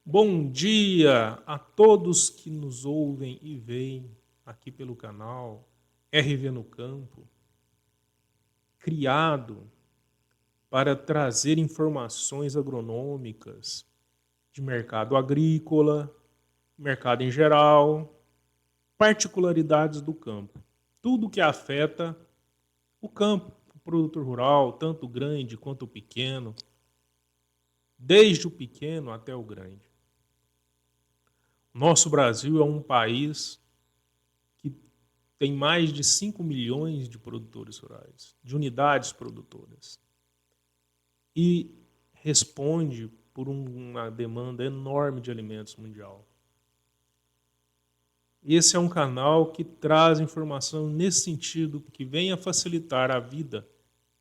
Bom dia a todos que nos ouvem e veem aqui pelo canal RV no Campo, criado para trazer informações agronômicas de mercado agrícola, mercado em geral, particularidades do campo. Tudo que afeta o campo, o produtor rural, tanto o grande quanto o pequeno, desde o pequeno até o grande. Nosso Brasil é um país que tem mais de 5 milhões de produtores rurais, de unidades produtoras. E responde por uma demanda enorme de alimentos mundial. Esse é um canal que traz informação nesse sentido, que vem a facilitar a vida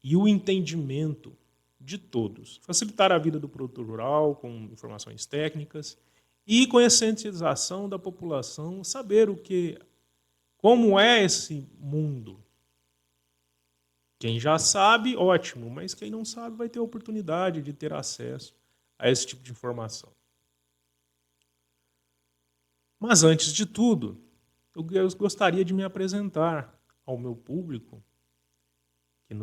e o entendimento de todos. Facilitar a vida do produtor rural com informações técnicas e conscientização da população, saber como é esse mundo. Quem já sabe, ótimo, mas quem não sabe vai ter a oportunidade de ter acesso a esse tipo de informação. Mas antes de tudo, eu gostaria de me apresentar ao meu público que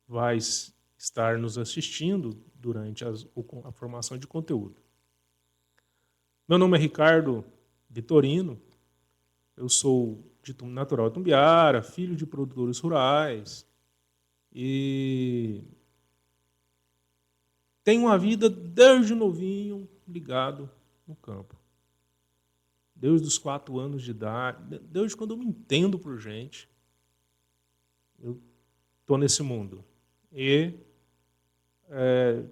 vai estar nos assistindo durante a formação de conteúdo. Meu nome é Ricardo Vitorino, eu sou natural de Tumbiara, filho de produtores rurais e tenho uma vida desde novinho ligado no campo. Desde os 4 anos de idade, desde quando eu me entendo por gente, eu estou nesse mundo. E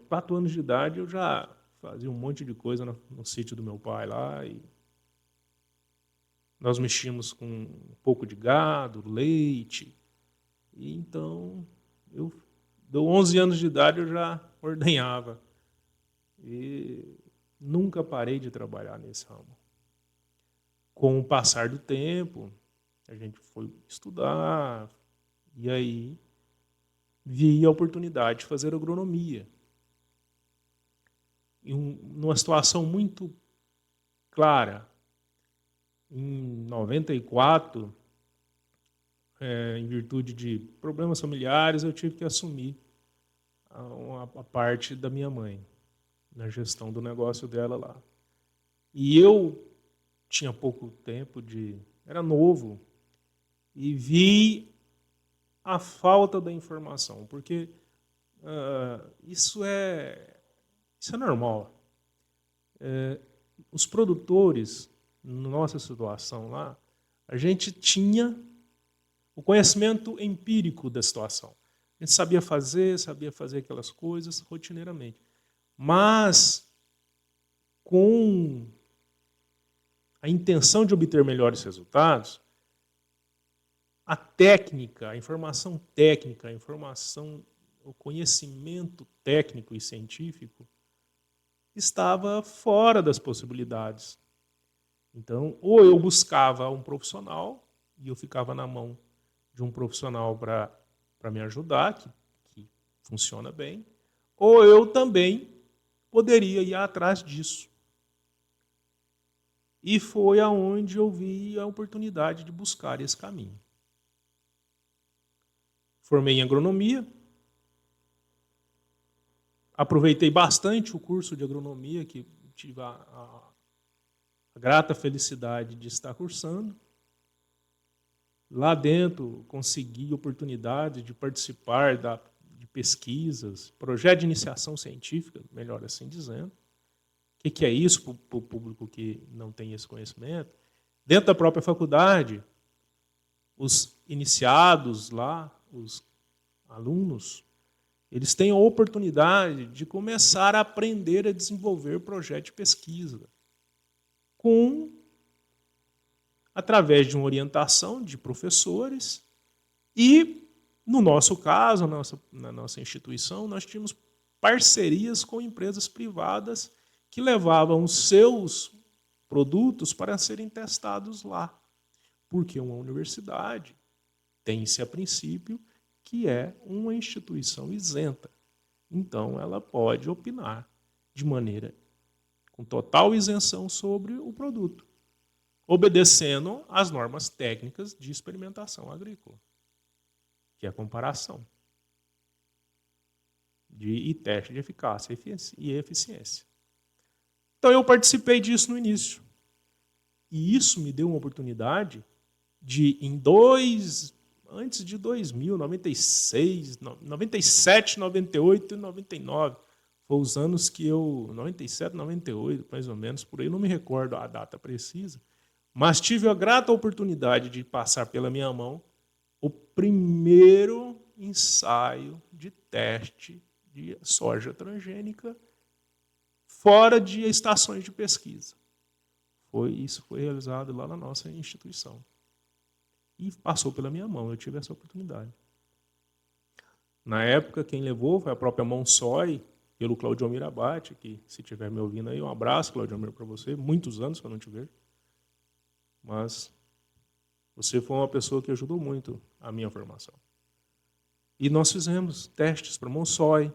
4 anos de idade eu já fazia um monte de coisa no sítio do meu pai lá. E nós mexíamos com um pouco de gado, leite. E então, deu 11 anos de idade eu já ordenhava. E nunca parei de trabalhar nesse ramo. Com o passar do tempo, a gente foi estudar, e aí vi a oportunidade de fazer agronomia. Numa situação muito clara, em 94, em virtude de problemas familiares, eu tive que assumir a parte da minha mãe, na gestão do negócio dela lá. E eu tinha pouco tempo era novo, e vi a falta da informação, porque isso é normal. Os produtores, na nossa situação lá, a gente tinha o conhecimento empírico da situação. A gente sabia fazer aquelas coisas rotineiramente. Mas, com a intenção de obter melhores resultados, a técnica, a informação técnica, o conhecimento técnico e científico estava fora das possibilidades. Então, ou eu buscava um profissional e eu ficava na mão de um profissional para me ajudar, que funciona bem, ou eu também poderia ir atrás disso. E foi aonde eu vi a oportunidade de buscar esse caminho. Formei em agronomia, aproveitei bastante o curso de agronomia, que tive a grata felicidade de estar cursando. Lá dentro, consegui oportunidade de participar de pesquisas, projeto de iniciação científica, melhor assim dizendo. O que é isso para o público que não tem esse conhecimento? Dentro da própria faculdade, os iniciados lá, os alunos, eles têm a oportunidade de começar a aprender a desenvolver projeto de pesquisa através de uma orientação de professores e, no nosso caso, na nossa instituição, nós tínhamos parcerias com empresas privadas que levavam os seus produtos para serem testados lá. Porque uma universidade tem-se a princípio que é uma instituição isenta. Então, ela pode opinar de maneira com total isenção sobre o produto, obedecendo às normas técnicas de experimentação agrícola, que é a comparação e teste de eficácia e eficiência. Então eu participei disso no início. E isso me deu uma oportunidade de, antes de 2000, 96, 97, 98 e 99, foi os anos que 97, 98, mais ou menos, por aí, não me recordo a data precisa, mas tive a grata oportunidade de passar pela minha mão o primeiro ensaio de teste de soja transgênica fora de estações de pesquisa. Isso foi realizado lá na nossa instituição. E passou pela minha mão, eu tive essa oportunidade. Na época, quem levou foi a própria Monsoy, pelo Claudiomir Abate, que, se estiver me ouvindo aí, um abraço, Claudiomir, para você. Muitos anos que eu não te vejo. Mas você foi uma pessoa que ajudou muito a minha formação. E nós fizemos testes para Monsoy,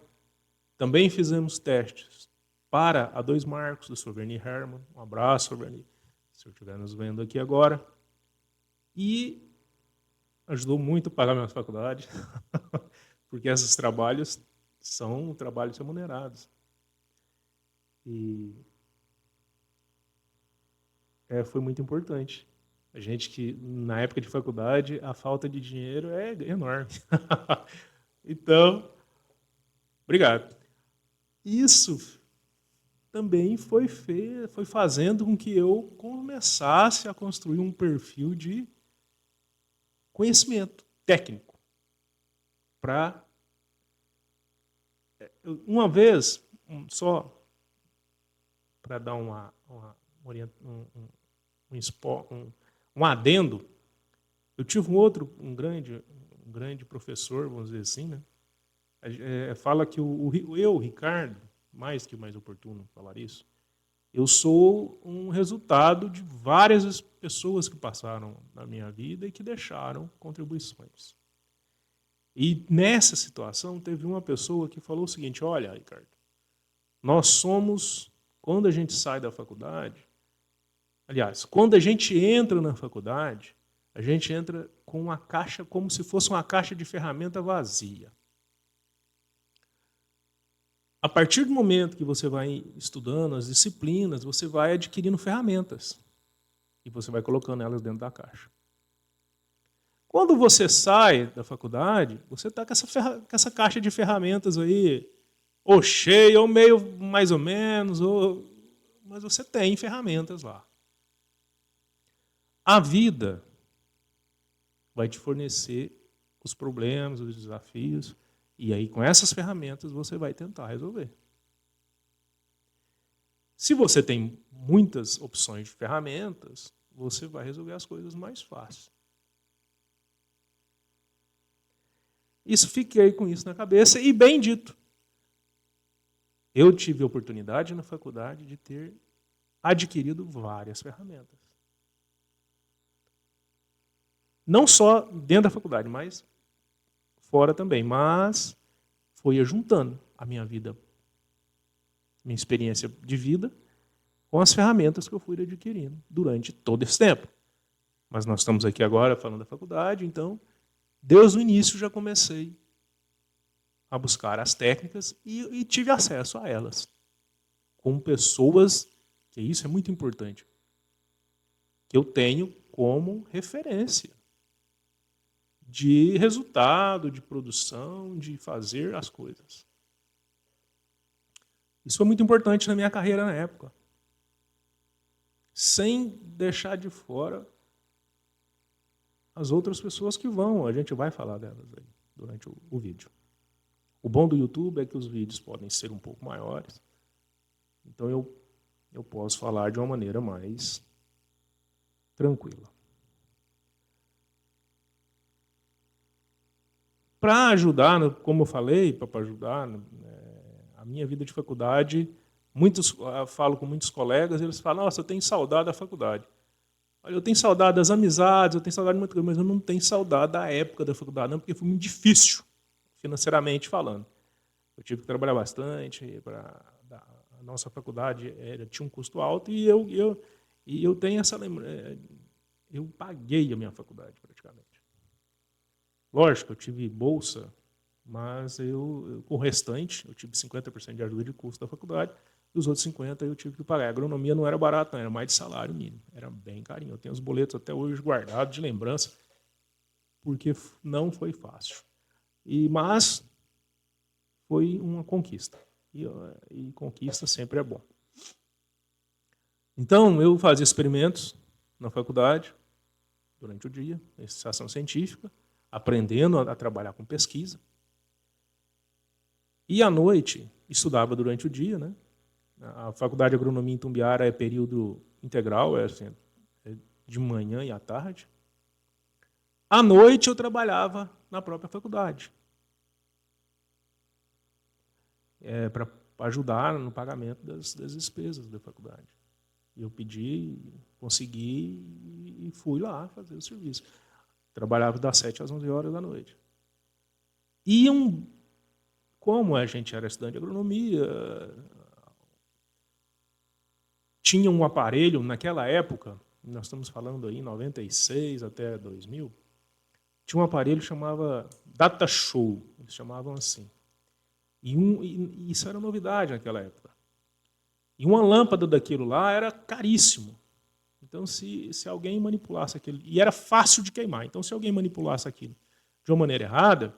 também fizemos testes para a 2 Marcos, do Sr. Verni Hermann. Um abraço, Sr. Verni, se eu estiver nos vendo aqui agora. E ajudou muito a pagar minha faculdade, porque esses trabalhos são trabalhos remunerados. E foi muito importante. A gente que, na época de faculdade, a falta de dinheiro é enorme. Então, obrigado. Isso também foi fazendo com que eu começasse a construir um perfil de conhecimento técnico. Uma vez, só para dar um adendo, eu tive um grande professor, vamos dizer assim, né? Fala que eu, Ricardo, mais que mais oportuno falar isso, eu sou um resultado de várias pessoas que passaram na minha vida e que deixaram contribuições. E nessa situação teve uma pessoa que falou o seguinte: olha, Ricardo, nós somos, quando a gente sai da faculdade, aliás, quando a gente entra na faculdade, a gente entra com uma caixa, como se fosse uma caixa de ferramenta vazia. A partir do momento que você vai estudando as disciplinas, você vai adquirindo ferramentas e você vai colocando elas dentro da caixa. Quando você sai da faculdade, você está com essa caixa de ferramentas aí, ou cheia, ou meio mais ou menos, mas você tem ferramentas lá. A vida vai te fornecer os problemas, os desafios, e aí com essas ferramentas você vai tentar resolver. Se você tem muitas opções de ferramentas, você vai resolver as coisas mais fácil. Fiquei com isso na cabeça e bem dito. Eu tive a oportunidade na faculdade de ter adquirido várias ferramentas. Não só dentro da faculdade, mas fora também. Mas foi juntando a minha vida, minha experiência de vida, com as ferramentas que eu fui adquirindo durante todo esse tempo. Mas nós estamos aqui agora falando da faculdade, então, desde o início já comecei a buscar as técnicas e tive acesso a elas. Com pessoas, que isso é muito importante, que eu tenho como referência de resultado, de produção, de fazer as coisas. Isso foi muito importante na minha carreira na época. Sem deixar de fora as outras pessoas que a gente vai falar delas aí durante o vídeo. O bom do YouTube é que os vídeos podem ser um pouco maiores, então eu posso falar de uma maneira mais tranquila. Para ajudar, como eu falei, para ajudar a minha vida de faculdade, eu falo com muitos colegas, eles falam: nossa, eu tenho saudade da faculdade. Olha, eu tenho saudade das amizades, eu tenho saudade de muita coisa, mas eu não tenho saudade da época da faculdade, não, porque foi muito difícil, financeiramente falando. Eu tive que trabalhar bastante para nossa faculdade tinha um custo alto e eu tenho essa lembrança. Eu paguei a minha faculdade praticamente. Lógico, eu tive bolsa, mas com o restante, eu tive 50% de ajuda de custo da faculdade, e os outros 50% eu tive que pagar. A agronomia não era barata, não, era mais de salário mínimo. Era bem carinho. Eu tenho os boletos até hoje guardados de lembrança, porque não foi fácil. Mas foi uma conquista. E conquista sempre é bom. Então, eu fazia experimentos na faculdade, durante o dia, iniciação científica, aprendendo a trabalhar com pesquisa. E à noite, estudava durante o dia, né? A faculdade de agronomia em Tumbiara é período integral, assim, é de manhã e à tarde. À noite eu trabalhava na própria faculdade, para ajudar no pagamento das despesas da faculdade. Eu pedi, consegui e fui lá fazer o serviço. Trabalhava das 7 às 11 horas da noite. Como a gente era estudante de agronomia, tinha um aparelho, naquela época, nós estamos falando aí, 96 até 2000, tinha um aparelho que chamava Data Show, eles chamavam assim. E isso era novidade naquela época. E uma lâmpada daquilo lá era caríssimo. Então, se alguém manipulasse aquilo, e era fácil de queimar, então se alguém manipulasse aquilo de uma maneira errada,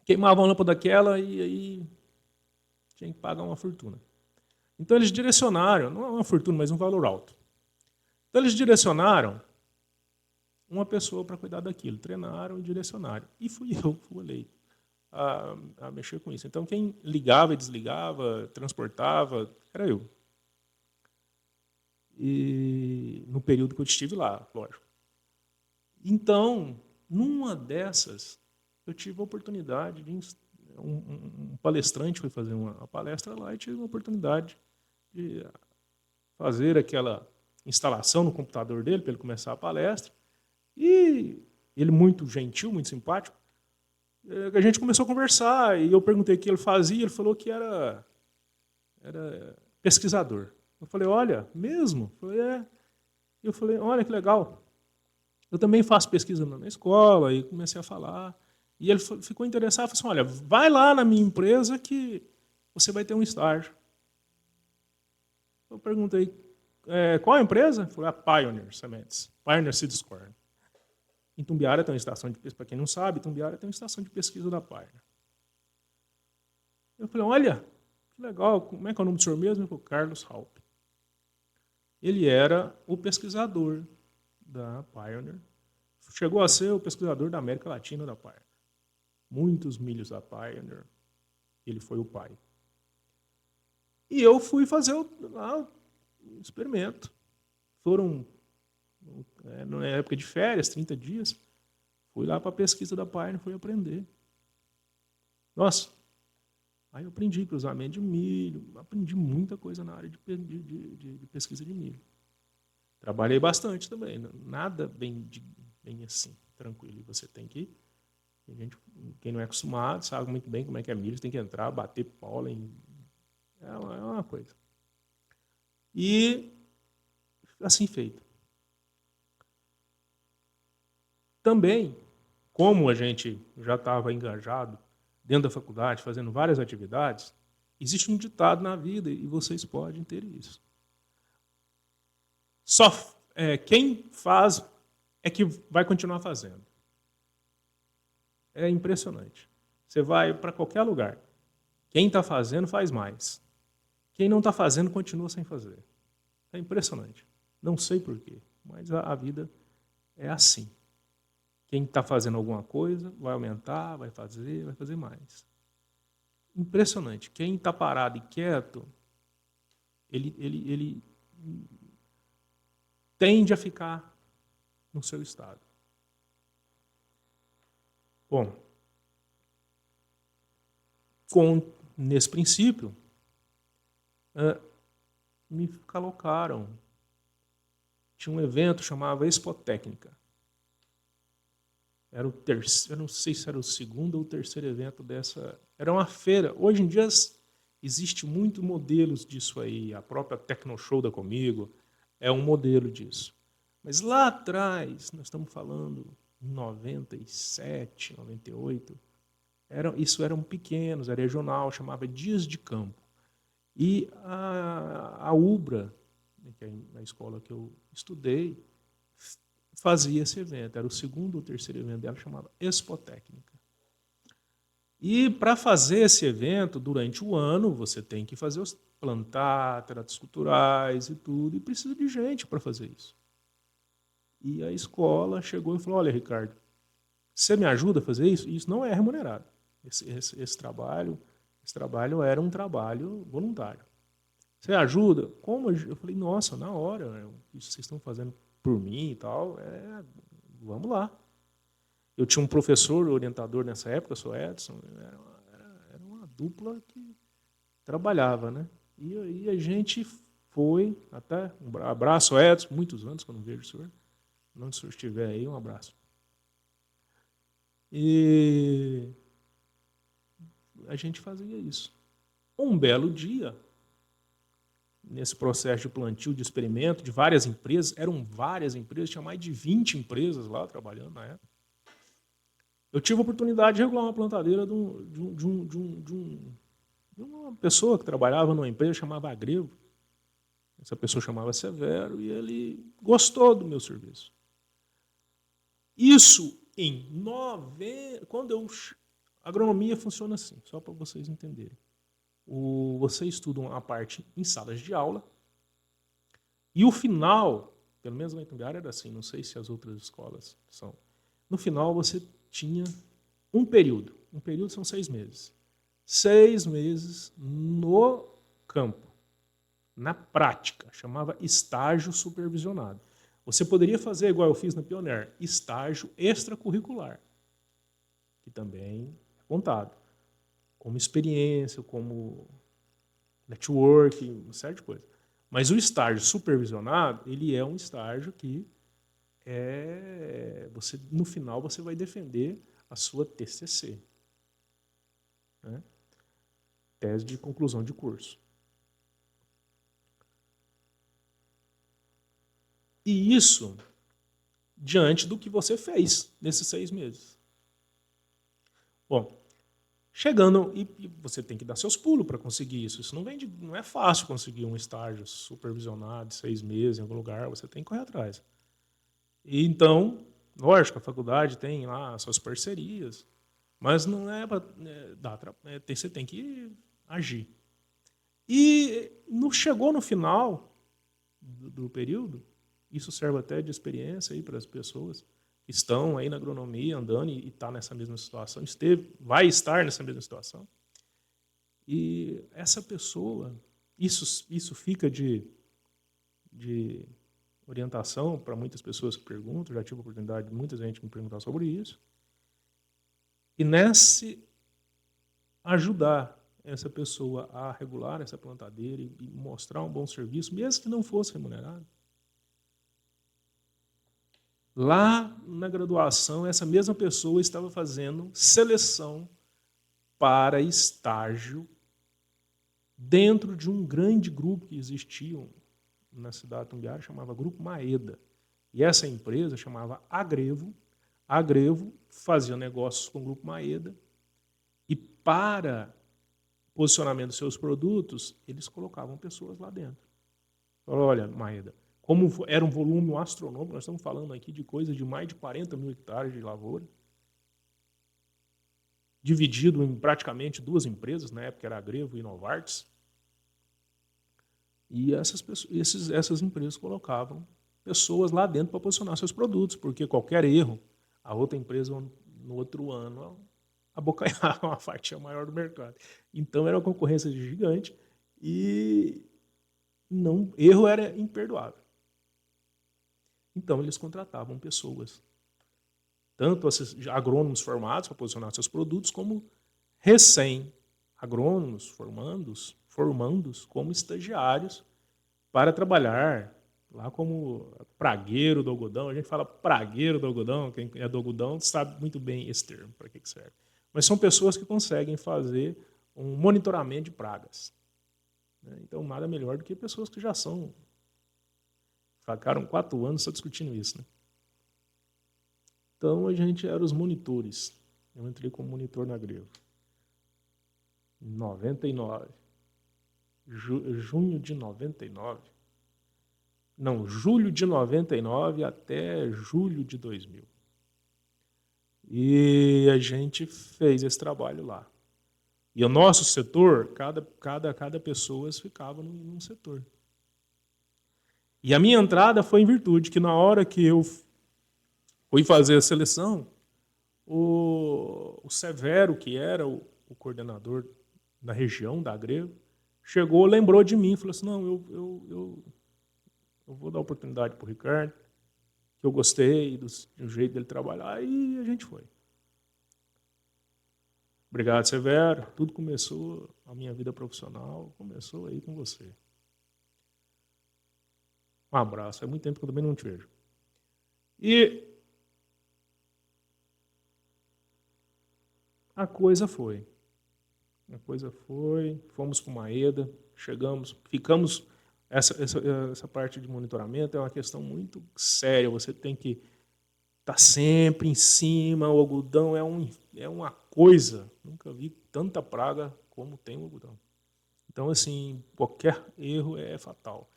queimava uma lâmpada daquela e aí tinha que pagar uma fortuna. Então eles direcionaram, não é uma fortuna, mas um valor alto. Então eles direcionaram uma pessoa para cuidar daquilo, treinaram e direcionaram. E fui eleito a mexer com isso. Então quem ligava e desligava, transportava, era eu. E no período que eu estive lá, lógico. Então, numa dessas, eu tive a oportunidade de um palestrante foi fazer uma palestra lá e tive a oportunidade de fazer aquela instalação no computador dele para ele começar a palestra. E ele muito gentil, muito simpático. A gente começou a conversar e eu perguntei o que ele fazia, ele falou que era pesquisador. Eu falei, olha, mesmo? Eu falei, olha que legal. Eu também faço pesquisa na escola e comecei a falar. E ele ficou interessado, falou assim, olha, vai lá na minha empresa que você vai ter um estágio. Eu perguntei, qual a empresa? Ele falou, a Pioneer Sementes, Pioneer Seeds Corn. Em Tumbiara tem uma estação de pesquisa, para quem não sabe, Tumbiara tem uma estação de pesquisa da Pioneer. Eu falei, olha, que legal, como é que é o nome do senhor mesmo? Ele falou, Carlos Halpe. Ele era o pesquisador da Pioneer. Chegou a ser o pesquisador da América Latina da Pioneer. Muitos milhos da Pioneer. Ele foi o pai. E eu fui fazer o experimento. Foram, na época de férias, 30 dias, fui lá para a pesquisa da Pioneer, fui aprender. Nossa, aí eu aprendi cruzamento de milho, aprendi muita coisa na área de pesquisa de milho. Trabalhei bastante também, nada bem assim, tranquilo. Você tem que, quem não é acostumado, sabe muito bem como é que é milho, você tem que entrar, bater pólen, é uma coisa. E assim feito. Também, como a gente já estava engajado dentro da faculdade, fazendo várias atividades, existe um ditado na vida e vocês podem ter isso. Só quem faz é que vai continuar fazendo. É impressionante. Você vai para qualquer lugar. Quem está fazendo, faz mais. Quem não está fazendo, continua sem fazer. É impressionante. Não sei porquê, mas a vida é assim. Quem está fazendo alguma coisa vai aumentar, vai fazer mais. Impressionante. Quem está parado e quieto, ele tende a ficar no seu estado. Bom, nesse princípio, me colocaram. Tinha um evento chamado Expotécnica. Era o terceiro, eu não sei se era o segundo ou o terceiro evento dessa. Era uma feira. Hoje em dia Existe muitos modelos disso aí. A própria Tecnoshow da Comigo é um modelo disso. Mas lá atrás, nós estamos falando em 97, 98, isso eram pequenos, era regional, chamava Dias de Campo. E a UBRA, que é a escola que eu estudei, fazia esse evento. Era o segundo ou terceiro evento dela, chamava Expotécnica. E para fazer esse evento, durante o ano, você tem que fazer plantar tratos culturais e tudo, e precisa de gente para fazer isso. E a escola chegou e falou, olha, Ricardo, você me ajuda a fazer isso? Isso não é remunerado. Esse trabalho era um trabalho voluntário. Você ajuda? Como? Eu falei, nossa, na hora, isso vocês estão fazendo por mim e tal, vamos lá. Eu tinha um professor orientador nessa época, sou Edson, era uma dupla que trabalhava, né? E aí a gente foi, até um abraço, Edson, muitos anos que eu não vejo o senhor. Onde o senhor estiver aí, um abraço. E a gente fazia isso. Um belo dia, nesse processo de plantio, de experimento, de várias empresas, eram várias empresas, tinha mais de 20 empresas lá trabalhando na época. Eu tive a oportunidade de regular uma plantadeira de uma pessoa que trabalhava numa empresa chamada Agrevo. Essa pessoa chamava Severo e ele gostou do meu serviço. Isso em a agronomia funciona assim, só para vocês entenderem. Você estuda uma parte em salas de aula e o final, pelo menos na Itumbiara era assim, não sei se as outras escolas são. No final você tinha um período. Um período são 6 meses. 6 meses no campo, na prática. Chamava estágio supervisionado. Você poderia fazer, igual eu fiz na Pioneer, estágio extracurricular, que também é contado como experiência, como networking, uma série de coisas. Mas o estágio supervisionado, ele é um estágio que no final você vai defender a sua TCC, né? Tese de conclusão de curso. E isso diante do que você fez nesses 6 meses. Bom, chegando, e você tem que dar seus pulos para conseguir isso. Isso não é fácil conseguir um estágio supervisionado de 6 meses em algum lugar, você tem que correr atrás. E então, lógico, a faculdade tem lá suas parcerias, mas não é para você tem que agir. E chegou no final do período, isso serve até de experiência aí para as pessoas que estão aí na agronomia andando e está nessa mesma situação, vai estar nessa mesma situação. E essa pessoa, isso fica de orientação para muitas pessoas que perguntam, já tive a oportunidade de muita gente me perguntar sobre isso. E nesse ajudar essa pessoa a regular essa plantadeira e mostrar um bom serviço, mesmo que não fosse remunerado. Lá na graduação, essa mesma pessoa estava fazendo seleção para estágio dentro de um grande grupo que existia na cidade de Itumbiara, chamava Grupo Maeda. E essa empresa chamava Agrevo. A Agrevo fazia negócios com o Grupo Maeda e para posicionamento dos seus produtos, eles colocavam pessoas lá dentro. Olha, Maeda, como era um volume astronômico, nós estamos falando aqui de coisa de mais de 40 mil hectares de lavoura, dividido em praticamente 2 empresas, na época era Agrevo e Novartis. E essas empresas colocavam pessoas lá dentro para posicionar seus produtos, porque qualquer erro, a outra empresa no outro ano abocanhava uma fatia maior do mercado. Então era uma concorrência gigante e erro era imperdoável. Então eles contratavam pessoas, tanto agrônomos formados para posicionar seus produtos, como recém-agrônomos formandos como estagiários para trabalhar lá como pragueiro do algodão. A gente fala pragueiro do algodão, quem é do algodão sabe muito bem esse termo, para que serve. Mas são pessoas que conseguem fazer um monitoramento de pragas. Então, nada melhor do que pessoas que já ficaram 4 anos só discutindo isso. Né? Então, a gente era os monitores. Eu entrei como monitor na Grevo. Em 99. Junho de 99. Não, julho de 99 até julho de 2000. E a gente fez esse trabalho lá. E o nosso setor, cada pessoa ficava num setor. E a minha entrada foi em virtude que na hora que eu fui fazer a seleção, o Severo, que era o coordenador da região da Grevo, chegou, lembrou de mim, falou assim, não, eu vou dar oportunidade para o Ricardo, que eu gostei do jeito dele trabalhar, e a gente foi. Obrigado, Severo. Tudo começou, a minha vida profissional começou aí com você. Um abraço. Faz muito tempo que eu também não te vejo. E a coisa foi. Fomos para o Maeda, ficamos. Essa parte de monitoramento é uma questão muito séria. Você tem que estar sempre em cima. O algodão é uma coisa. Nunca vi tanta praga como tem o algodão. Então, assim, qualquer erro é fatal.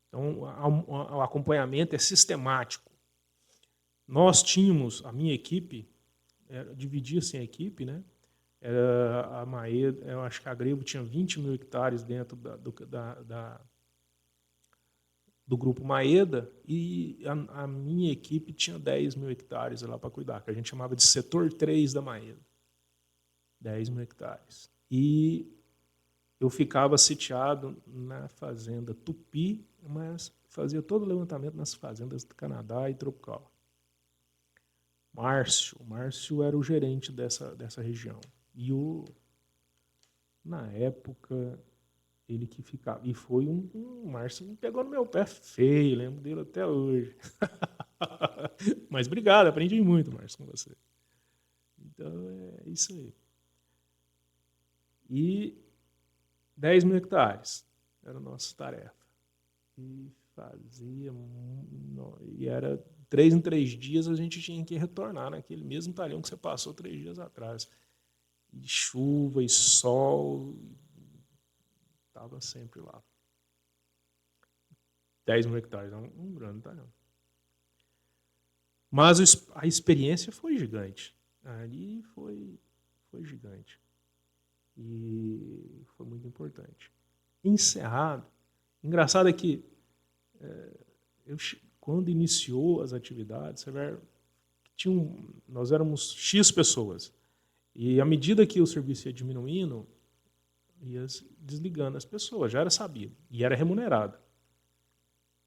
Então, o acompanhamento é sistemático. Nós tínhamos, a minha equipe, dividia-se a equipe, né? Era a Maeda, eu acho que a Grevo tinha 20 mil hectares dentro do grupo Maeda e a minha equipe tinha 10 mil hectares lá para cuidar, que a gente chamava de setor 3 da Maeda. 10 mil hectares. E eu ficava sitiado na fazenda Tupi, mas fazia todo o levantamento nas fazendas do Canadá e Tropical. Márcio era o gerente dessa região. E na época, ele que ficava. E foi um Márcio que pegou no meu pé feio, lembro dele até hoje. Mas obrigado, aprendi muito, Márcio, com você. Então é isso aí. E 10 mil hectares era a nossa tarefa. E fazia. E era 3 em 3 dias a gente tinha que retornar naquele mesmo talhão que você passou 3 dias atrás. E chuva e sol. Estava sempre lá. 10 mil hectares, é um grande talhão. Mas a experiência foi gigante. Ali foi gigante. E foi muito importante. Encerrado. Engraçado é que quando iniciou as atividades, nós éramos X pessoas. E à medida que o serviço ia diminuindo, ia desligando as pessoas, já era sabido. E era remunerado.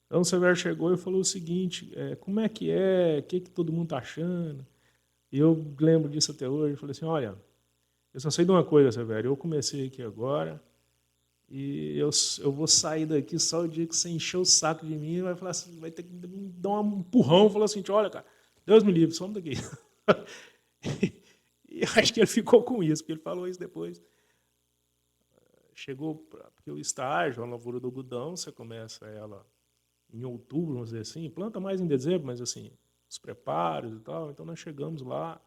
Então o Severo chegou e falou o seguinte, como é que é, o que todo mundo está achando? E eu lembro disso até hoje, eu falei assim, olha, eu só sei de uma coisa, Severo, eu comecei aqui agora e eu vou sair daqui só o dia que você encher o saco de mim e vai falar assim, vai ter que me dar um empurrão, falar assim, olha, cara, Deus me livre, some daqui. E acho que ele ficou com isso, porque ele falou isso depois. Chegou, porque o estágio, a lavoura do algodão, você começa ela em outubro, vamos dizer assim, planta mais em dezembro, mas assim, os preparos e tal. Então nós chegamos lá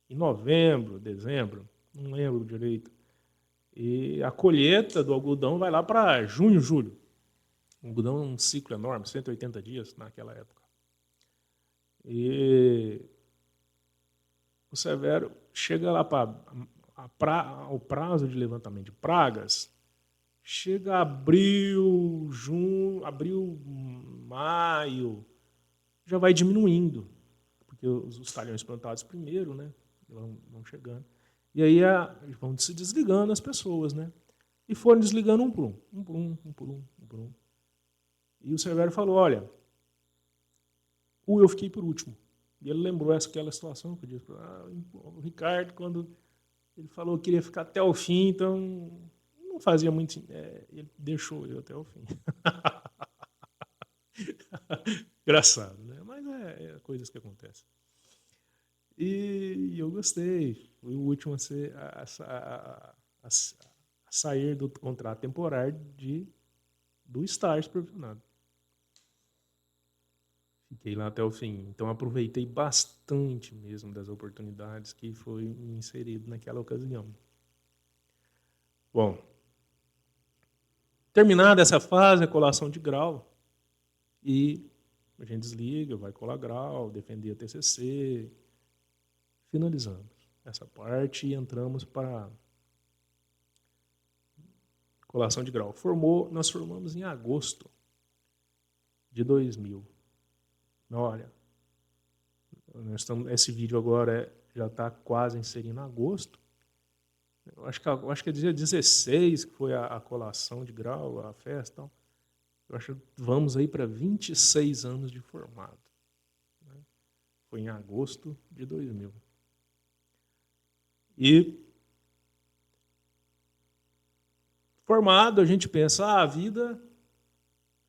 em novembro, dezembro, não lembro direito. E a colheita do algodão vai lá para junho, julho. O algodão é um ciclo enorme, 180 dias naquela época. E o Severo chega lá ao prazo de levantamento de pragas, chega abril, maio, já vai diminuindo, porque os talhões plantados primeiro, né, vão chegando. E aí vão se desligando as pessoas, né? E foram desligando um por um. E o Severo falou, olha, eu fiquei por último. E ele lembrou aquela situação que eu disse, o Ricardo, quando ele falou que queria ficar até o fim, então não fazia muito. Ele deixou eu até o fim. Engraçado, né? Mas coisas que acontecem. E eu gostei. Fui o último a a sair do contrato temporário do estágio supervisionado. Fiquei lá até o fim. Então, aproveitei bastante mesmo das oportunidades que foi me inserido naquela ocasião. Bom, terminada essa fase, a colação de grau, e a gente desliga, vai colar grau, defender a TCC, finalizamos essa parte e entramos para colação de grau. Nós formamos em agosto de 2000. Olha, esse vídeo agora já está quase inserindo agosto. Eu acho que é dia 16 que foi a colação de grau, a festa. Então, eu acho que vamos aí para 26 anos de formado. Foi em agosto de 2000. E formado, a gente pensa, a vida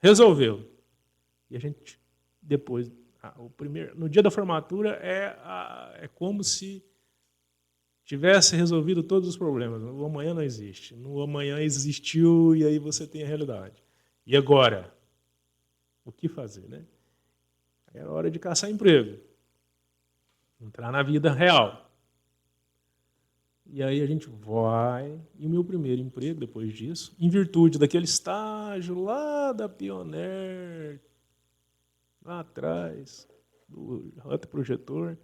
resolveu. E a gente, depois, no dia da formatura, é como se tivesse resolvido todos os problemas. O amanhã não existe. No amanhã existiu e aí você tem a realidade. E agora? O que fazer, né? Era hora de caçar emprego. Entrar na vida real. E aí a gente vai. E o meu primeiro emprego, depois disso, em virtude daquele estágio lá da Pioneer, lá atrás, do Rota Projetor,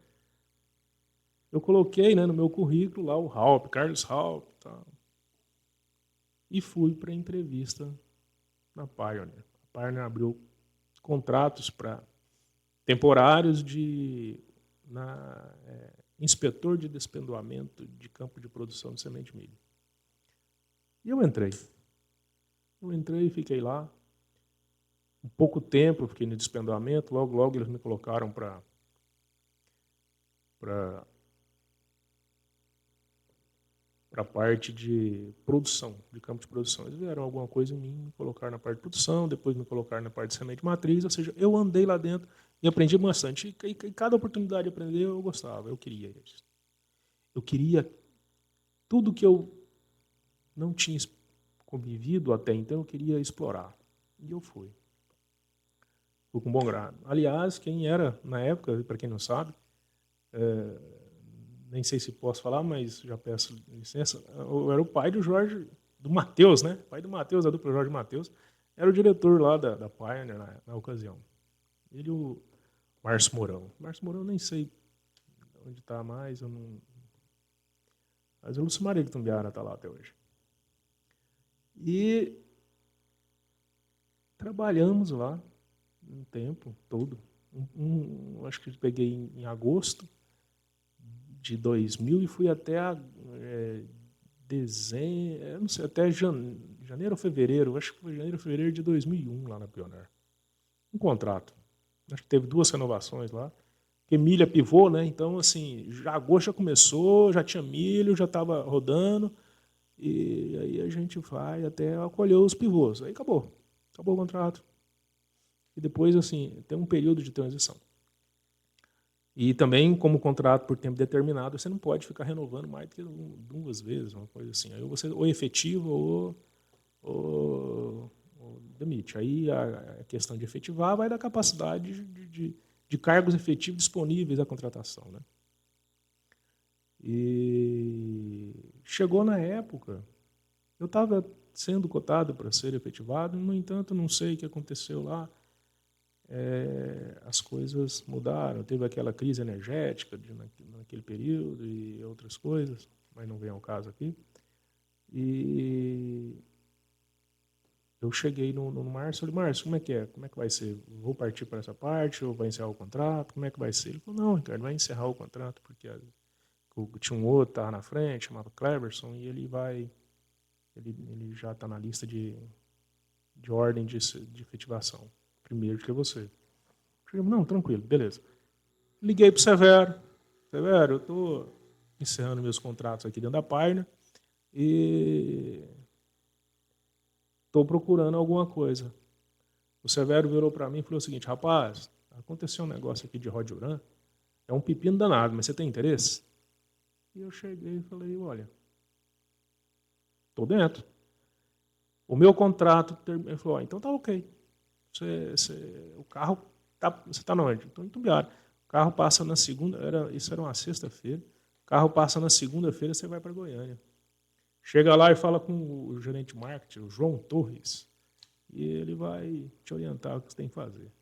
eu coloquei, né, no meu currículo lá o Halp, Carlos Halp. Tá? E fui para a entrevista na Pioneer. A Pioneer abriu contratos para temporários inspetor de despendoamento de campo de produção de semente de milho. E eu entrei. E fiquei lá. Um pouco tempo eu fiquei no despendoamento. Logo eles me colocaram para a parte de produção, de campo de produção. Eles vieram alguma coisa em mim, me colocaram na parte de produção, depois me colocaram na parte de semente matriz, ou seja, eu andei lá dentro e aprendi bastante. E cada oportunidade de aprender eu gostava, eu queria isso. Eu queria tudo que eu não tinha convivido até então, eu queria explorar. E eu fui. Fui com bom grado. Aliás, quem era na época, para quem não sabe, nem sei se posso falar, mas já peço licença, eu era o pai do Jorge, do Matheus, né? Pai do Matheus, da dupla Jorge Matheus, era o diretor lá da Pioneer na ocasião. Ele e o Márcio Mourão. Márcio Mourão nem sei onde está mais, eu não... Mas o Lucimar Tumbiara está lá até hoje. E trabalhamos lá um tempo todo. Acho que peguei em agosto de 2000 e fui até dezembro, não sei, até janeiro ou fevereiro, acho que foi janeiro ou fevereiro de 2001 lá na Pioneer. Um contrato. Acho que teve 2 renovações lá. Porque milha pivô, né? Então, assim, agosto já começou, já tinha milho, já estava rodando. E aí a gente vai até acolher os pivôs. Aí acabou. Acabou o contrato. E depois, assim, tem um período de transição. E também, como contrato por tempo determinado, você não pode ficar renovando mais do que 2 vezes, uma coisa assim. Aí você ou efetiva ou demite. Aí a questão de efetivar vai da capacidade de cargos efetivos disponíveis à contratação. Né? E chegou na época, eu estava sendo cotado para ser efetivado, no entanto, não sei o que aconteceu lá. As coisas mudaram, teve aquela crise energética naquele período e outras coisas, mas não vem ao caso aqui. E eu cheguei no Márcio, falei, Márcio, como é que é? Como é que vai ser? Vou partir para essa parte ou vai encerrar o contrato? Como é que vai ser? Ele falou, não, Ricardo, vai encerrar o contrato, porque tinha um outro, estava na frente, chamava Cleverson, e ele já está na lista de ordem de efetivação, primeiro que você. Falei, não, tranquilo, beleza. Liguei para o Severo. Severo, eu estou encerrando meus contratos aqui dentro da Pioneer e estou procurando alguma coisa. O Severo virou para mim e falou o seguinte, rapaz, aconteceu um negócio aqui de Rodiuran, é um pepino danado, mas você tem interesse? E eu cheguei e falei, olha, Estou dentro. O meu contrato, ele falou, então tá ok. O carro, você está onde? Estou em Tumbiara. O carro passa na segunda, isso era uma sexta-feira, o carro passa na segunda-feira, você vai para Goiânia. Chega lá e fala com o gerente de marketing, o João Torres, e ele vai te orientar o que você tem que fazer.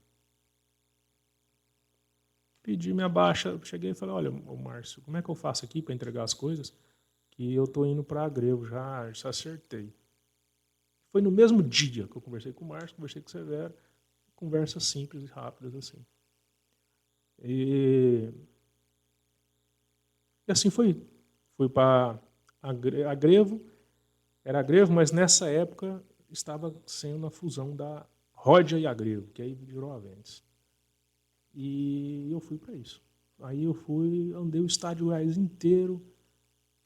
Pedi minha baixa, cheguei e falei, olha, Márcio, como é que eu faço aqui para entregar as coisas? Que eu estou indo para Agrevo, já acertei. Foi no mesmo dia que eu conversei com o Márcio, conversei com o Severo, conversas simples e rápidas assim. E assim foi. Fui para Agrevo, era Agrevo, mas nessa época estava sendo a fusão da Rodia e Agrevo, que aí virou Aventis. E eu fui para isso. Aí eu fui, andei o estádio Goiás inteiro,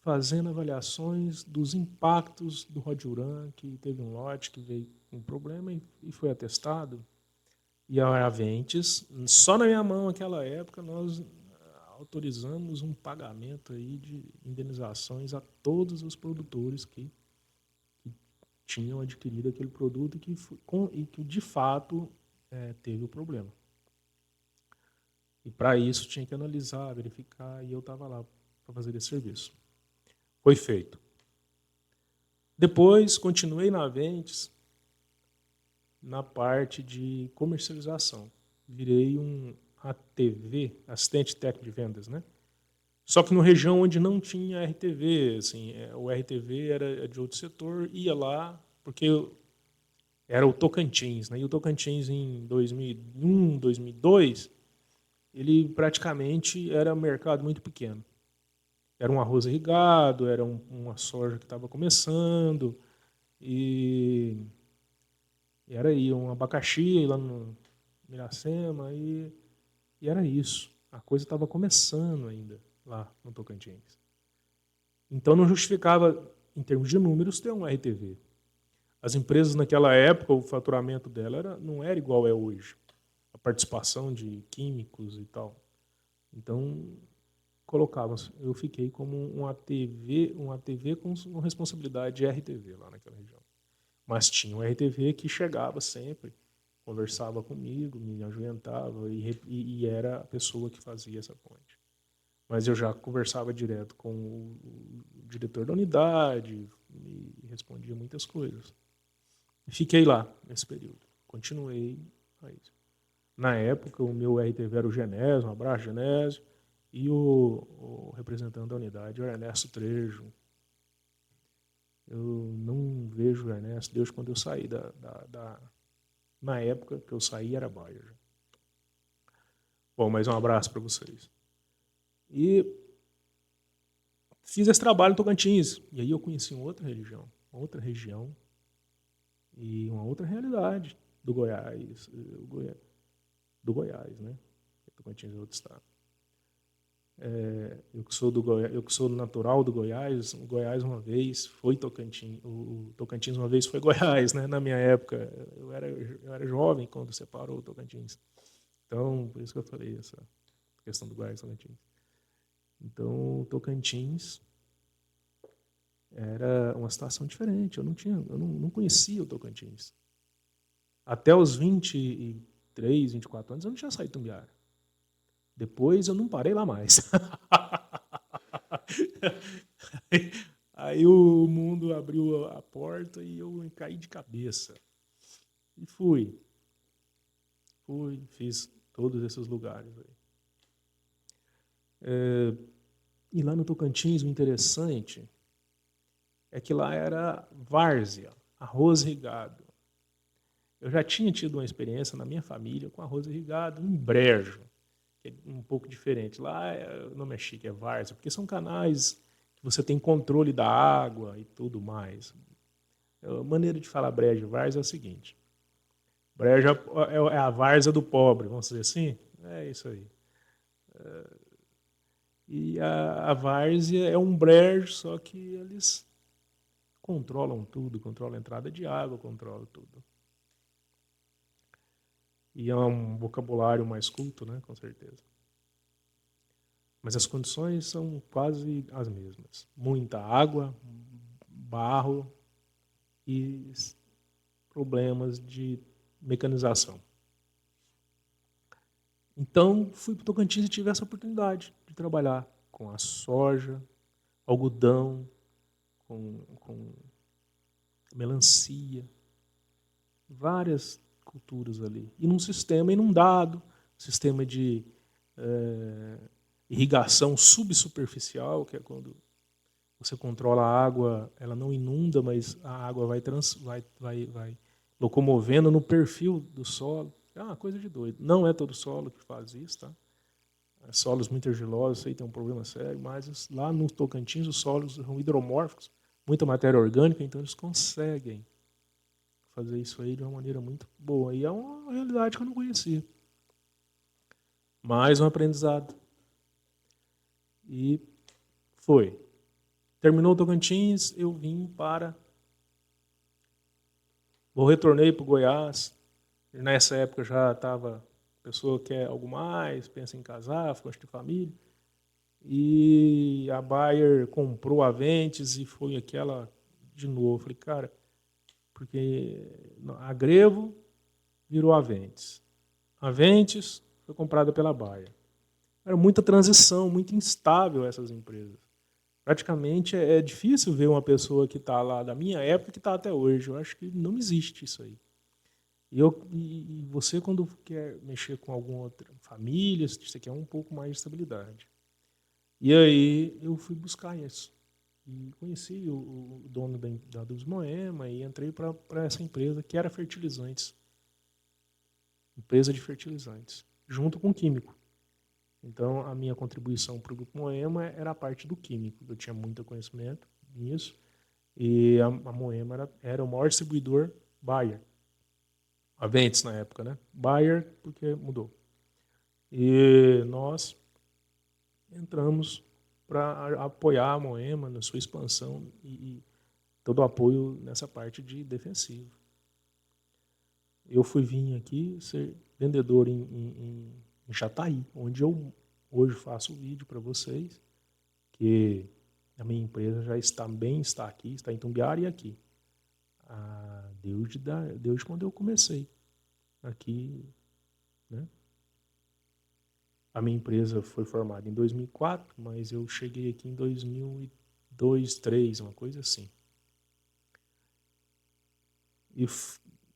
fazendo avaliações dos impactos do Rodiuran, que teve um lote que veio com um problema e foi atestado. E a Aventis, só na minha mão naquela época, nós autorizamos um pagamento aí de indenizações a todos os produtores que tinham adquirido aquele produto e que de fato teve o problema. E para isso tinha que analisar, verificar, e eu estava lá para fazer esse serviço. Foi feito. Depois, continuei na Aventis na parte de comercialização. Virei um ATV, assistente técnico de vendas, né? Só que na região onde não tinha RTV, assim, o RTV era de outro setor, ia lá, porque era o Tocantins, né? E o Tocantins em 2001, 2002, ele praticamente era um mercado muito pequeno. Era um arroz irrigado, era uma soja que estava começando, e era aí um abacaxi lá no Miracema, e era isso. A coisa estava começando ainda lá no Tocantins. Então não justificava, em termos de números, ter um RTV. As empresas naquela época, o faturamento dela não era igual é hoje. A participação de químicos e tal. Então, colocavam. Eu fiquei como um ATV com responsabilidade de RTV lá naquela região. Mas tinha um RTV que chegava sempre, conversava comigo, me ajuentava e era a pessoa que fazia essa ponte. Mas eu já conversava direto com o diretor da unidade e respondia muitas coisas. E fiquei lá nesse período. Continuei a isso. Na época, o meu RTV era o Genésio, um abraço, Genésio, e o representante da unidade, o Ernesto Trejo. Eu não vejo o Ernesto desde quando eu saí na época que eu saí era Bayer. Bom, mais um abraço para vocês. E fiz esse trabalho em Tocantins. E aí eu conheci uma outra região e uma outra realidade do Goiás, né? Tocantins é outro estado. Eu que sou natural do Goiás, o Goiás uma vez foi Tocantins, o Tocantins uma vez foi Goiás, né? Na minha época, eu era jovem quando separou o Tocantins. Então, por isso que eu falei essa questão do Goiás e Tocantins. Então, o Tocantins era uma situação diferente. Eu não conhecia o Tocantins. Até os 23, 24 anos, eu não tinha saído de Tumbiara. Depois eu não parei lá mais. Aí o mundo abriu a porta e eu caí de cabeça. E fiz todos esses lugares. E lá no Tocantins, o interessante é que lá era várzea, arroz irrigado. Eu já tinha tido uma experiência na minha família com arroz irrigado em brejo, que é um pouco diferente. Lá o nome é chique, é várzea, porque são canais que você tem controle da água e tudo mais. A maneira de falar brejo e várzea é o seguinte. Brejo é a várzea do pobre, vamos dizer assim? É isso aí. E a várzea é um brejo, só que eles controlam tudo, controlam a entrada de água, controlam tudo. E é um vocabulário mais culto, né, com certeza. Mas as condições são quase as mesmas. Muita água, barro, e problemas de mecanização. Então, fui para o Tocantins e tive essa oportunidade de trabalhar com a soja, algodão, com melancia, várias culturas ali. E num sistema inundado, sistema de irrigação subsuperficial, que é quando você controla a água, ela não inunda, mas a água vai locomovendo no perfil do solo. É uma coisa de doido. Não é todo solo que faz isso, tá? Solos muito argilosos, aí tem um problema sério, mas lá no Tocantins os solos são hidromórficos, muita matéria orgânica, então eles conseguem fazer isso aí de uma maneira muito boa. E é uma realidade que eu não conhecia. Mais um aprendizado. E foi. Terminou o Tocantins, eu vim para... retornei para o Goiás. Nessa época já estava... A pessoa quer algo mais, pensa em casar, gosta de família. E a Bayer comprou a Ventis e foi aquela de novo. Eu falei, cara, porque a Grevo virou a Ventis. A Ventis foi comprada pela Bayer. Era muita transição, muito instável essas empresas. Praticamente é difícil ver uma pessoa que está lá da minha época que está até hoje. Eu acho que não existe isso aí. E você, quando quer mexer com alguma outra família, você quer um pouco mais de estabilidade. E aí eu fui buscar isso. E conheci o dono da Dulce Moema e entrei para essa empresa que era fertilizantes. Empresa de fertilizantes, junto com químico. Então, a minha contribuição para o Grupo Moema era a parte do químico. Eu tinha muito conhecimento nisso. E a Moema era o maior distribuidor Bayer. A Ventis na época, né? Bayer, porque mudou. E nós entramos para apoiar a Moema na sua expansão e todo o apoio nessa parte de defensivo. Eu fui vir aqui ser vendedor em Jataí, onde eu hoje faço o vídeo para vocês, que a minha empresa já está aqui, está em Tumbiara e aqui. Desde quando eu comecei aqui, né? A minha empresa foi formada em 2004, mas eu cheguei aqui em 2002, 2003, uma coisa assim. E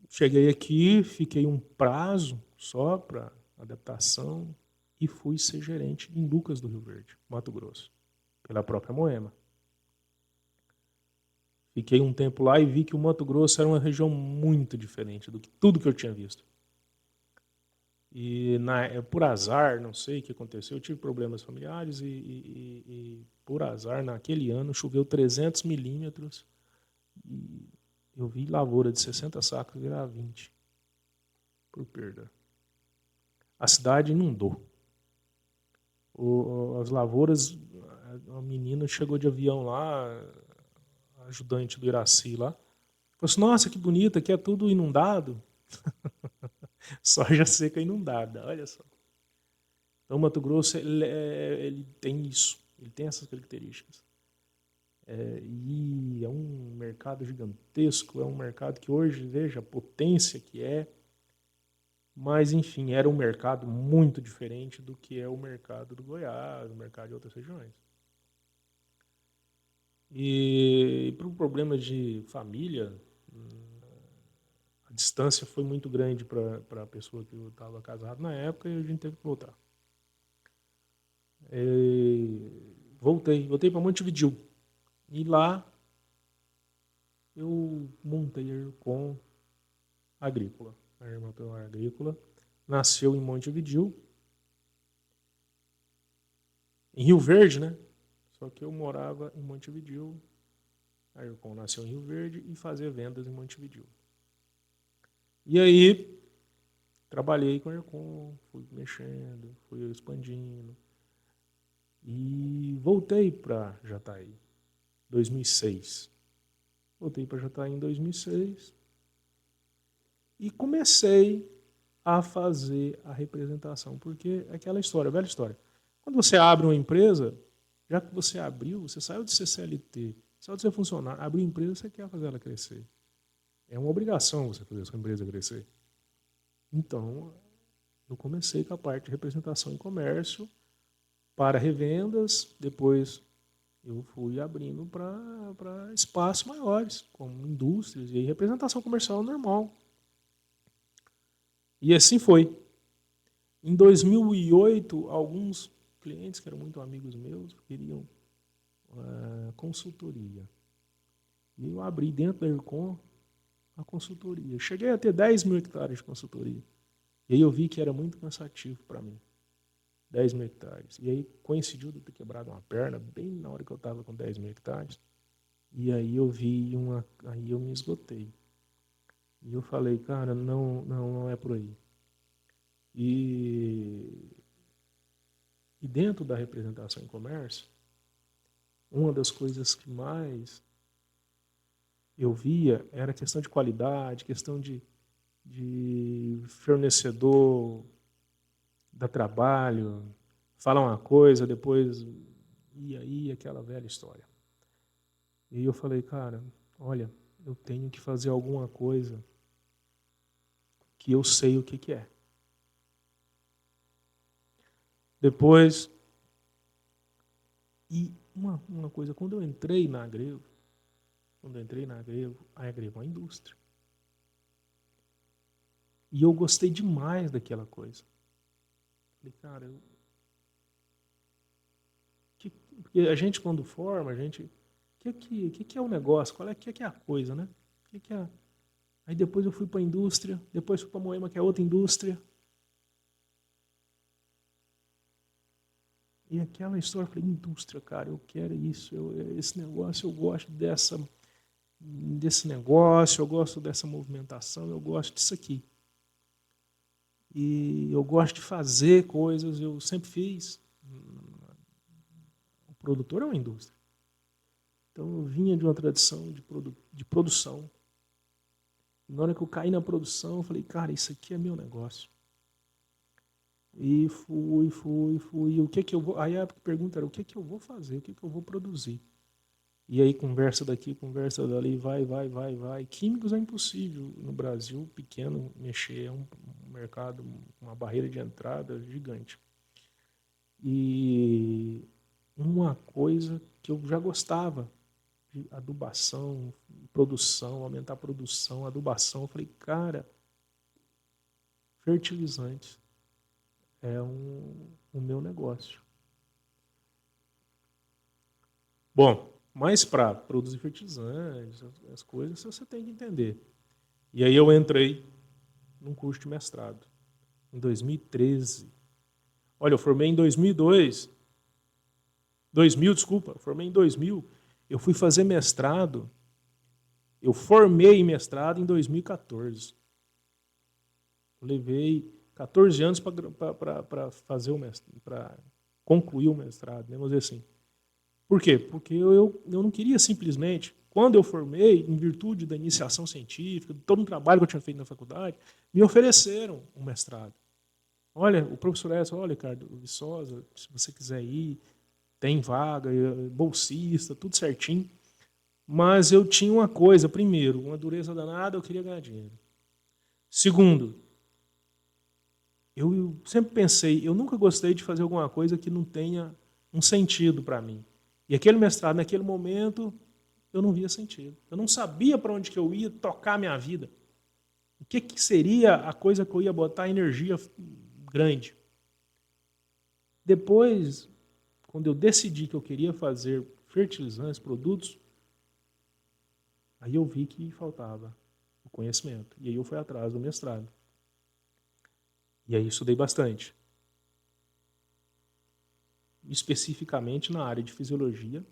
cheguei aqui, fiquei um prazo só para adaptação e fui ser gerente em Lucas do Rio Verde, Mato Grosso, pela própria Moema. Fiquei um tempo lá e vi que o Mato Grosso era uma região muito diferente do que tudo que eu tinha visto. E por azar, não sei o que aconteceu, eu tive problemas familiares e por azar, naquele ano, choveu 300 milímetros e eu vi lavoura de 60 sacos virar 20 por perda. A cidade inundou. As lavouras, a menina chegou de avião lá, a ajudante do Iraci lá, falou assim, nossa, que bonita, aqui é tudo inundado. Soja seca inundada, olha só. Então, o Mato Grosso ele tem isso, ele tem essas características. E é um mercado gigantesco, é um mercado que hoje, veja a potência que é, mas, enfim, era um mercado muito diferente do que é o mercado do Goiás, o mercado de outras regiões. E para o problema de família, a distância foi muito grande para a pessoa que eu estava casado na época e a gente teve que voltar. Voltei para Montevidéu. E lá eu montei a Aircom Agrícola. A Irmã Pelar Agrícola nasceu em Montevidéu, em Rio Verde, né? Só que eu morava em Montevidéu. A Aircom nasceu em Rio Verde e fazia vendas em Montevidéu. E aí trabalhei com a Aircom, fui mexendo, fui expandindo. E voltei para Jataí, 2006. Voltei para Jataí em 2006 e comecei a fazer a representação, porque é aquela história, velha história. Quando você abre uma empresa, já que você abriu, você saiu de ser CLT, saiu de ser funcionário, abriu uma empresa, você quer fazer ela crescer. É uma obrigação você fazer a sua empresa crescer. Então, eu comecei com a parte de representação em comércio para revendas, depois eu fui abrindo para espaços maiores, como indústrias, e aí representação comercial normal. E assim foi. Em 2008, alguns clientes que eram muito amigos meus queriam consultoria. E eu abri dentro da Aircom a consultoria. Cheguei a ter 10 mil hectares de consultoria. E aí eu vi que era muito cansativo para mim. 10 mil hectares. E aí coincidiu de eu ter quebrado uma perna bem na hora que eu estava com 10 mil hectares. E aí eu vi aí eu me esgotei. E eu falei, cara, não é por aí. E dentro da representação em comércio, uma das coisas que mais eu via era a questão de qualidade, questão de fornecedor dá trabalho, fala uma coisa, depois e aí aquela velha história. E eu falei, cara, olha, eu tenho que fazer alguma coisa que eu sei o que é. Depois, e uma coisa, quando eu entrei na Agrevo, a Agrevo é uma indústria. E eu gostei demais daquela coisa. Falei, cara, porque a gente quando forma, a gente, o que é o negócio? Qual é que é a coisa, né? Que é? Aí depois eu fui para a indústria, depois fui para a Moema, que é outra indústria. E aquela história, eu falei, indústria, cara, eu quero isso, esse negócio, eu gosto desse negócio, eu gosto dessa movimentação, eu gosto disso aqui. E eu gosto de fazer coisas, eu sempre fiz. O produtor é uma indústria. Então eu vinha de uma tradição de produção. E na hora que eu caí na produção, eu falei, cara, isso aqui é meu negócio. E fui. E o que que eu vou. Aí a pergunta era, o que que eu vou fazer? O que que eu vou produzir? E aí conversa daqui, conversa dali, vai. Químicos é impossível no Brasil, pequeno, mexer. É um mercado, uma barreira de entrada gigante. E uma coisa que eu já gostava, de adubação, produção, aumentar a produção, adubação. Eu falei, cara, fertilizantes é o meu negócio. Bom, mas para produzir fertilizantes, as coisas, você tem que entender. E aí eu entrei num curso de mestrado, em 2013. Olha, eu formei em 2002. 2000, desculpa, eu formei em 2000. Eu fui fazer mestrado, eu formei mestrado em 2014. Eu levei 14 anos para fazer o mestrado, para concluir o mestrado, né, vamos dizer assim. Por quê? Porque eu não queria simplesmente, quando eu formei, em virtude da iniciação científica, de todo um trabalho que eu tinha feito na faculdade, me ofereceram um mestrado. Olha, o professor Edson, olha, Ricardo Viçosa, se você quiser ir, tem vaga, bolsista, tudo certinho. Mas eu tinha uma coisa, primeiro, uma dureza danada, eu queria ganhar dinheiro. Segundo, eu sempre pensei, eu nunca gostei de fazer alguma coisa que não tenha um sentido para mim. E aquele mestrado, naquele momento, eu não via sentido. Eu não sabia para onde que eu ia tocar a minha vida. O que, que seria a coisa que eu ia botar energia grande. Depois, quando eu decidi que eu queria fazer fertilizantes, produtos, aí eu vi que faltava o conhecimento. E aí eu fui atrás do mestrado. E aí estudei bastante. Especificamente na área de fisiologia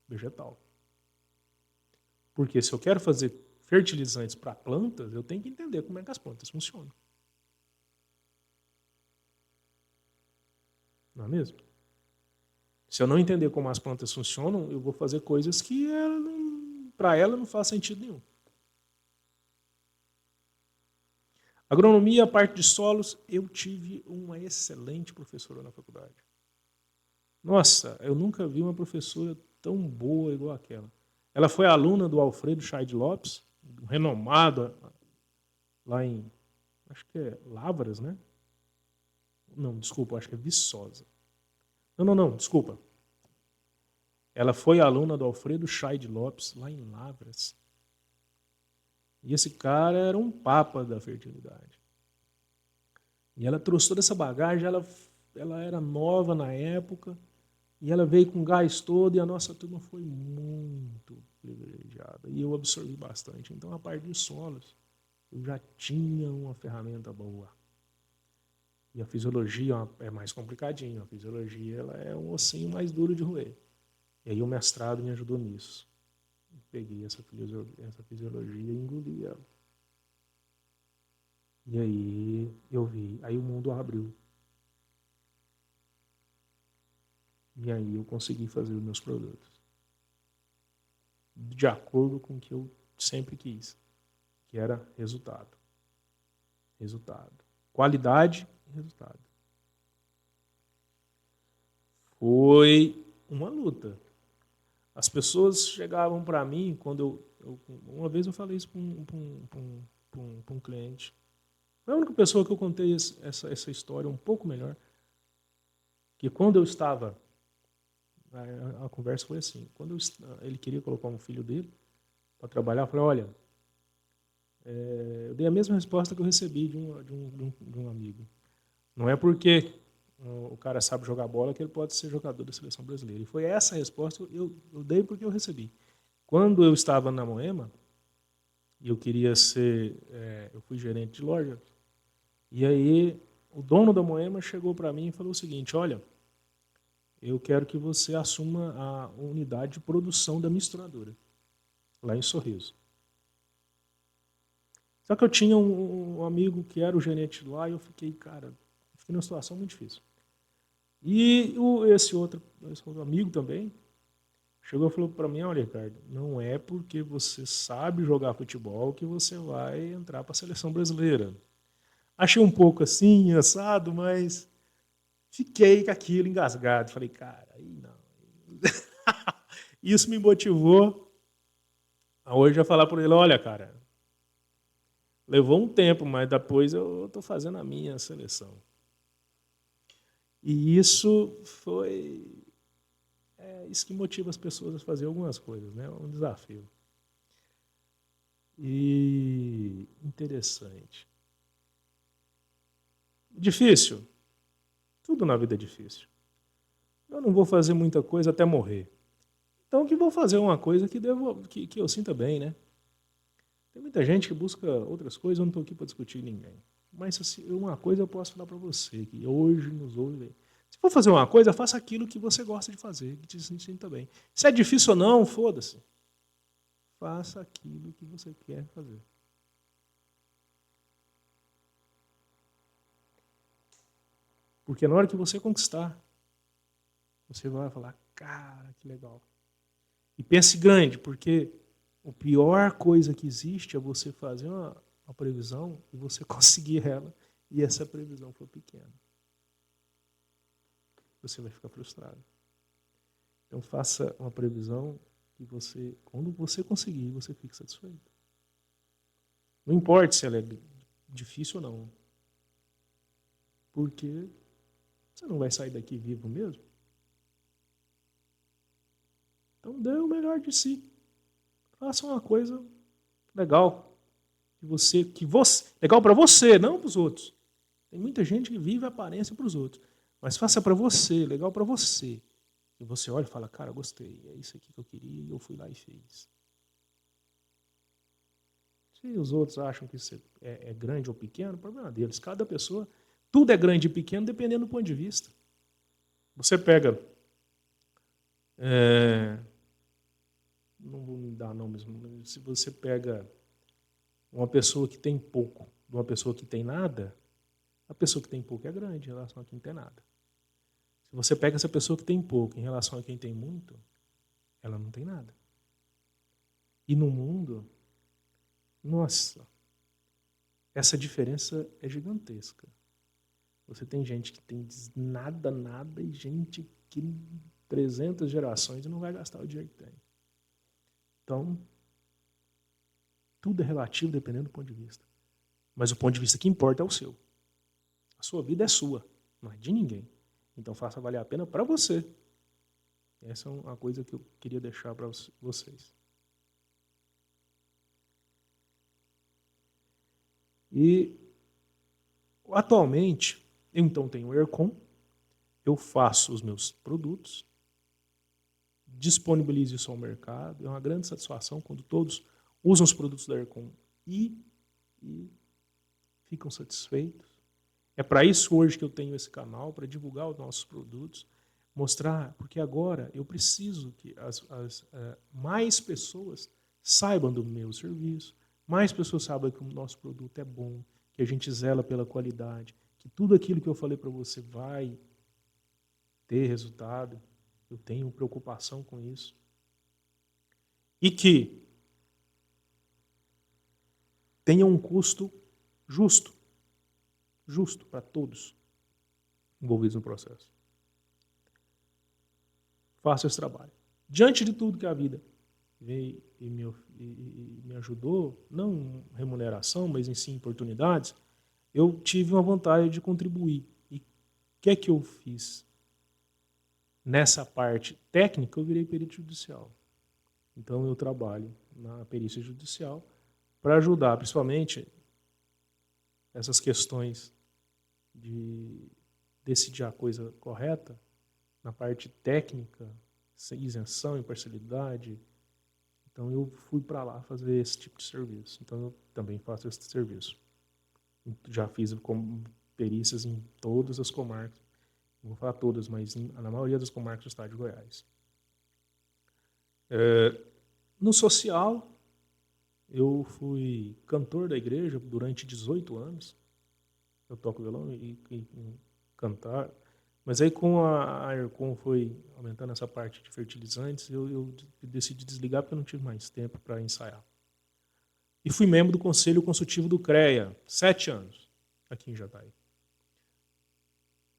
vegetal. Porque se eu quero fazer fertilizantes para plantas, eu tenho que entender como é que as plantas funcionam. Não é mesmo? Se eu não entender como as plantas funcionam, eu vou fazer coisas que para ela não faz sentido nenhum. Agronomia, a parte de solos, eu tive uma excelente professora na faculdade. Nossa, eu nunca vi uma professora tão boa igual aquela. Ela foi aluna do Alfredo Scheid Lopes, renomado lá em, acho que é Lavras, né? Não, desculpa, acho que é Viçosa. Não, desculpa. Ela foi aluna do Alfredo Scheid Lopes, lá em Lavras. E esse cara era um papa da fertilidade. E ela trouxe toda essa bagagem, ela era nova na época, e ela veio com gás todo, e a nossa turma foi muito privilegiada. E eu absorvi bastante. Então, a parte de solos, eu já tinha uma ferramenta boa. E a fisiologia é mais complicadinho. A fisiologia ela é um ossinho mais duro de roer. E aí o mestrado me ajudou nisso. Eu peguei essa fisiologia e engoli ela. E aí eu vi, aí o mundo abriu. E aí eu consegui fazer os meus produtos. De acordo com o que eu sempre quis, que era resultado. Resultado. Qualidade e resultado. Foi uma luta. As pessoas chegavam para mim, quando uma vez eu falei isso para um cliente. Foi a única pessoa que eu contei essa história um pouco melhor. Que quando eu estava, a conversa foi assim, quando ele queria colocar um filho dele para trabalhar, eu falei, olha, eu dei a mesma resposta que eu recebi de um amigo. Não é porque o cara sabe jogar bola que ele pode ser jogador da seleção brasileira. E foi essa a resposta que eu dei porque eu recebi. Quando eu estava na Moema, e eu queria ser, eu fui gerente de loja, e aí o dono da Moema chegou para mim e falou o seguinte, olha, eu quero que você assuma a unidade de produção da misturadora, lá em Sorriso. Só que eu tinha um amigo que era o gerente lá e eu fiquei numa situação muito difícil. E esse outro amigo também chegou e falou para mim, olha, Ricardo, não é porque você sabe jogar futebol que você vai entrar para a seleção brasileira. Achei um pouco assim, assado, mas fiquei com aquilo engasgado. Falei, cara, aí não. Isso me motivou a hoje a falar para ele, olha, cara, levou um tempo, mas depois eu estou fazendo a minha seleção. E isso foi isso que motiva as pessoas a fazer algumas coisas, né? É um desafio. E interessante. Difícil? Tudo na vida é difícil. Eu não vou fazer muita coisa até morrer. Então que vou fazer uma coisa que eu sinta bem, né? Tem muita gente que busca outras coisas, eu não estou aqui para discutir ninguém. Mas assim, uma coisa eu posso falar para você, que hoje nos ouve. Se for fazer uma coisa, faça aquilo que você gosta de fazer, que te sinta bem. Se é difícil ou não, foda-se. Faça aquilo que você quer fazer. Porque na hora que você conquistar, você vai falar, cara, que legal. E pense grande, porque a pior coisa que existe é você fazer uma previsão e você conseguir ela e essa previsão for pequena. Você vai ficar frustrado. Então faça uma previsão que você, quando você conseguir, você fique satisfeito. Não importa se ela é difícil ou não. Porque você não vai sair daqui vivo mesmo. Então dê o melhor de si. Faça uma coisa legal. Legal para você, não para os outros. Tem muita gente que vive a aparência para os outros. Mas faça para você, legal para você. E você olha e fala, cara, gostei, é isso aqui que eu queria e eu fui lá e fiz. Se os outros acham que isso é grande ou pequeno, o problema deles. Cada pessoa, tudo é grande e pequeno dependendo do ponto de vista. Você pega, não vou me dar nomes, mas se você pega uma pessoa que tem pouco de uma pessoa que tem nada, a pessoa que tem pouco é grande em relação a quem tem nada. Se você pega essa pessoa que tem pouco em relação a quem tem muito, ela não tem nada. E no mundo, nossa, essa diferença é gigantesca. Você tem gente que tem nada, nada, e gente que 300 gerações não vai gastar o dinheiro que tem. Então, Tudo é relativo dependendo do ponto de vista. Mas o ponto de vista que importa é o seu. A sua vida é sua, não é de ninguém. Então faça valer a pena para você. Essa é uma coisa que eu queria deixar para vocês. E atualmente, eu então tenho o Aircom, eu faço os meus produtos, disponibilizo isso ao mercado. É uma grande satisfação quando todos usam os produtos da Aircom e ficam satisfeitos. É para isso hoje que eu tenho esse canal, para divulgar os nossos produtos, mostrar, porque agora eu preciso que mais pessoas saibam do meu serviço, mais pessoas saibam que o nosso produto é bom, que a gente zela pela qualidade, que tudo aquilo que eu falei para você vai ter resultado. Eu tenho preocupação com isso. E que tenha um custo justo, justo para todos envolvidos no processo. Faça esse trabalho. Diante de tudo que a vida veio e me ajudou, não remuneração, mas em sim oportunidades, eu tive uma vontade de contribuir. E o que é que eu fiz? Nessa parte técnica, eu virei perito judicial. Então, eu trabalho na perícia judicial para ajudar, principalmente, essas questões de decidir a coisa correta, na parte técnica, isenção, imparcialidade. Então eu fui para lá fazer esse tipo de serviço. Então eu também faço esse serviço. Já fiz perícias em todas as comarcas. Não vou falar todas, mas na maioria das comarcas do estado de Goiás. No social, eu fui cantor da igreja durante 18 anos. Eu toco violão e cantar. Mas aí com a Aircom foi aumentando essa parte de fertilizantes, eu decidi desligar porque eu não tive mais tempo para ensaiar. E fui membro do Conselho Consultivo do CREA, 7 anos, aqui em Jataí.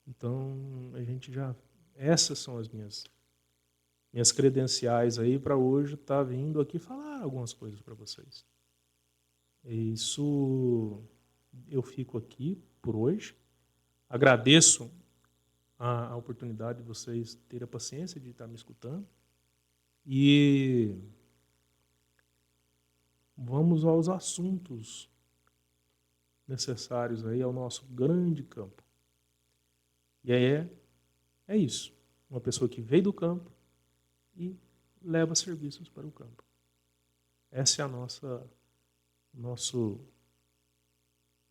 Então, a gente já... Essas são as minhas credenciais aí para hoje estar vindo aqui falar algumas coisas para vocês. Isso, eu fico aqui por hoje. Agradeço a oportunidade de vocês terem a paciência de estar me escutando. E vamos aos assuntos necessários aí ao nosso grande campo. E aí é isso. Uma pessoa que veio do campo e leva serviços para o campo. Esse é nosso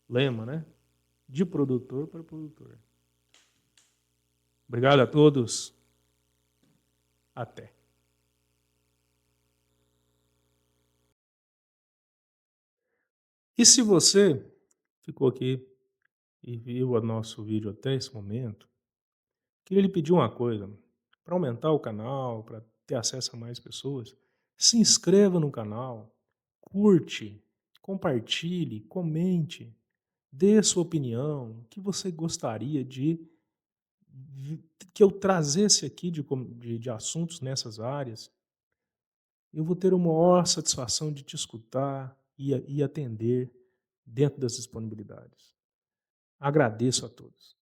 lema, né? De produtor para produtor. Obrigado a todos. Até. E se você ficou aqui e viu o nosso vídeo até esse momento, queria lhe pedir uma coisa. Para aumentar o canal, para ter acesso a mais pessoas, se inscreva no canal, curte, compartilhe, comente, dê sua opinião, o que você gostaria que eu trazesse aqui de assuntos nessas áreas. Eu vou ter uma maior satisfação de te escutar e atender dentro das disponibilidades. Agradeço a todos.